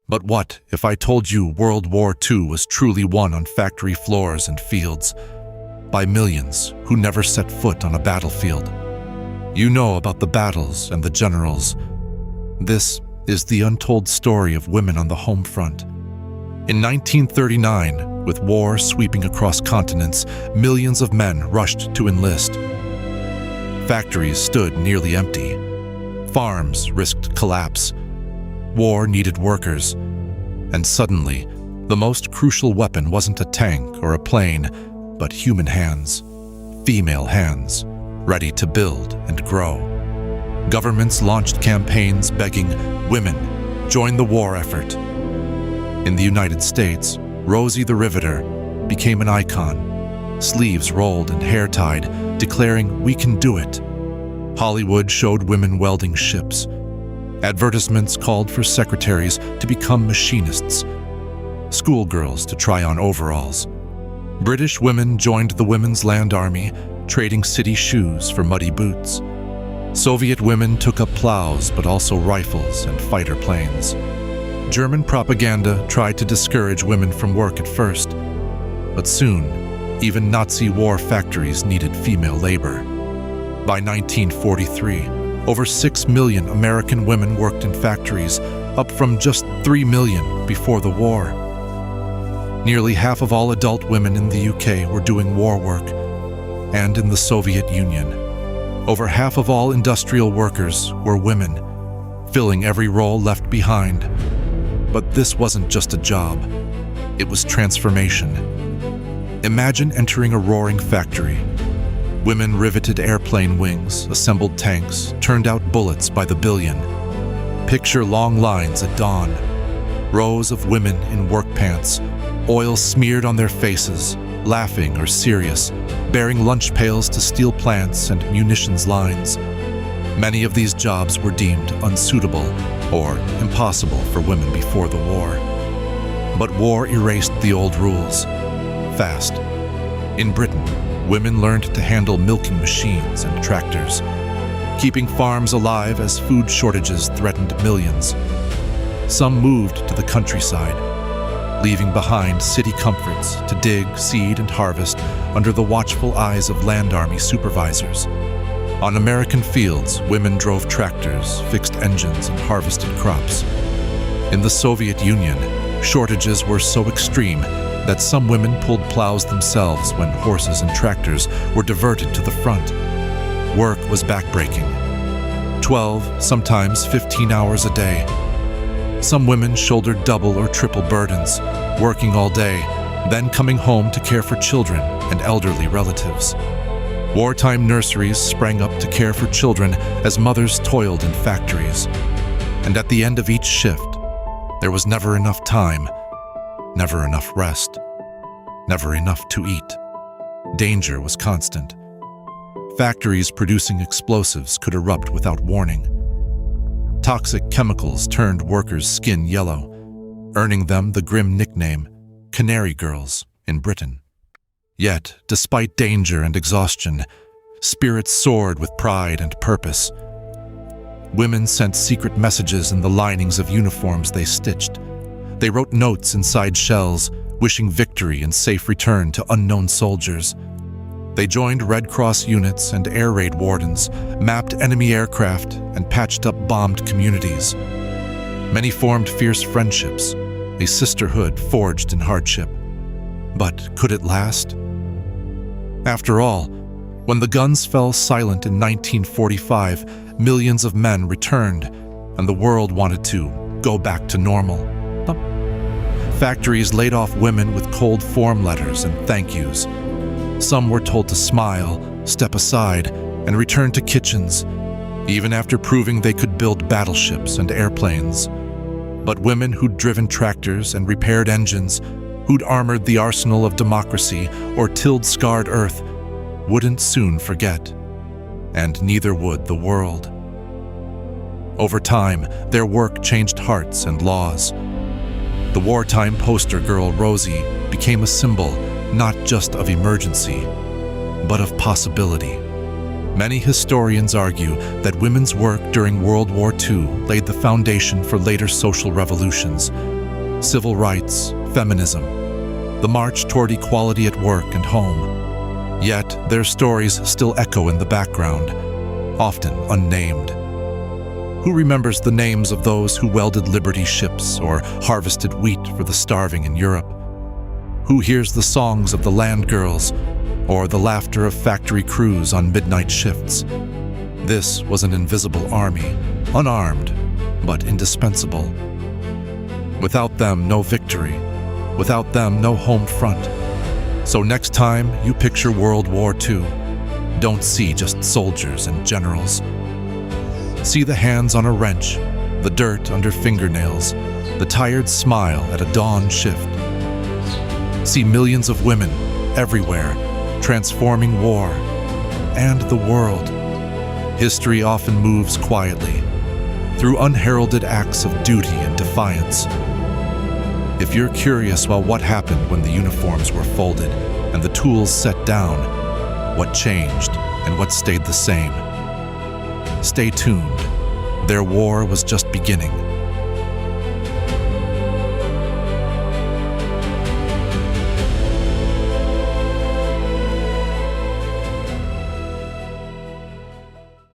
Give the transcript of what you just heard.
But what if I told you World War II was truly won on factory floors and fields, by millions who never set foot on a battlefield? You know about the battles and the generals. This is the untold story of women on the home front. In 1939, with war sweeping across continents, millions of men rushed to enlist. Factories stood nearly empty. Farms risked collapse. War needed workers. And suddenly, the most crucial weapon wasn't a tank or a plane, but human hands, female hands, ready to build and grow. Governments launched campaigns begging women, join the war effort. In the United States, Rosie the Riveter became an icon, sleeves rolled and hair tied, declaring, "We can do it." Hollywood showed women welding ships. Advertisements called for secretaries to become machinists, schoolgirls to try on overalls. British women joined the Women's Land Army, trading city shoes for muddy boots. Soviet women took up plows, but also rifles and fighter planes. German propaganda tried to discourage women from work at first, but soon, even Nazi war factories needed female labor. By 1943, over 6 million American women worked in factories, up from just 3 million before the war. Nearly half of all adult women in the UK were doing war work, and in the Soviet Union, over half of all industrial workers were women, filling every role left behind. But this wasn't just a job, it was transformation. Imagine entering a roaring factory. Women riveted airplane wings, assembled tanks, turned out bullets by the billion. Picture long lines at dawn, rows of women in work pants, oil smeared on their faces, laughing or serious, bearing lunch pails to steel plants and munitions lines. Many of these jobs were deemed unsuitable or impossible for women before the war. But war erased the old rules, fast. In Britain, women learned to handle milking machines and tractors, keeping farms alive as food shortages threatened millions. Some moved to the countryside, leaving behind city comforts to dig, seed, and harvest under the watchful eyes of land army supervisors. On American fields, women drove tractors, fixed engines, and harvested crops. In the Soviet Union, shortages were so extreme that some women pulled plows themselves when horses and tractors were diverted to the front. Work was backbreaking. 12, sometimes 15 hours a day. Some women shouldered double or triple burdens, working all day, then coming home to care for children and elderly relatives. Wartime nurseries sprang up to care for children as mothers toiled in factories. And at the end of each shift, there was never enough time, never enough rest, never enough to eat. Danger was constant. Factories producing explosives could erupt without warning. Toxic chemicals turned workers' skin yellow, earning them the grim nickname Canary Girls in Britain. Yet, despite danger and exhaustion, spirits soared with pride and purpose. Women sent secret messages in the linings of uniforms they stitched. They wrote notes inside shells, wishing victory and safe return to unknown soldiers. They joined Red Cross units and air raid wardens, mapped enemy aircraft, and patched up bombed communities. Many formed fierce friendships, a sisterhood forged in hardship. But could it last? After all, when the guns fell silent in 1945, millions of men returned, and the world wanted to go back to normal. Factories laid off women with cold form letters and thank yous. Some were told to smile, step aside, and return to kitchens, even after proving they could build battleships and airplanes. But women who'd driven tractors and repaired engines, who'd armored the arsenal of democracy or tilled scarred earth, wouldn't soon forget. And neither would the world. Over time, their work changed hearts and laws. The wartime poster girl Rosie became a symbol not just of emergency, but of possibility. Many historians argue that women's work during World War II laid the foundation for later social revolutions, civil rights, feminism, the march toward equality at work and home. Yet their stories still echo in the background, often unnamed. Who remembers the names of those who welded Liberty ships or harvested wheat for the starving in Europe? Who hears the songs of the land girls or the laughter of factory crews on midnight shifts? This was an invisible army, unarmed, but indispensable. Without them, no victory. Without them, no home front. So next time you picture World War II, don't see just soldiers and generals. See the hands on a wrench, the dirt under fingernails, the tired smile at a dawn shift. See millions of women everywhere, transforming war and the world. History often moves quietly, through unheralded acts of duty and defiance. If you're curious about what happened when the uniforms were folded and the tools set down, what changed and what stayed the same, stay tuned. Their war was just beginning.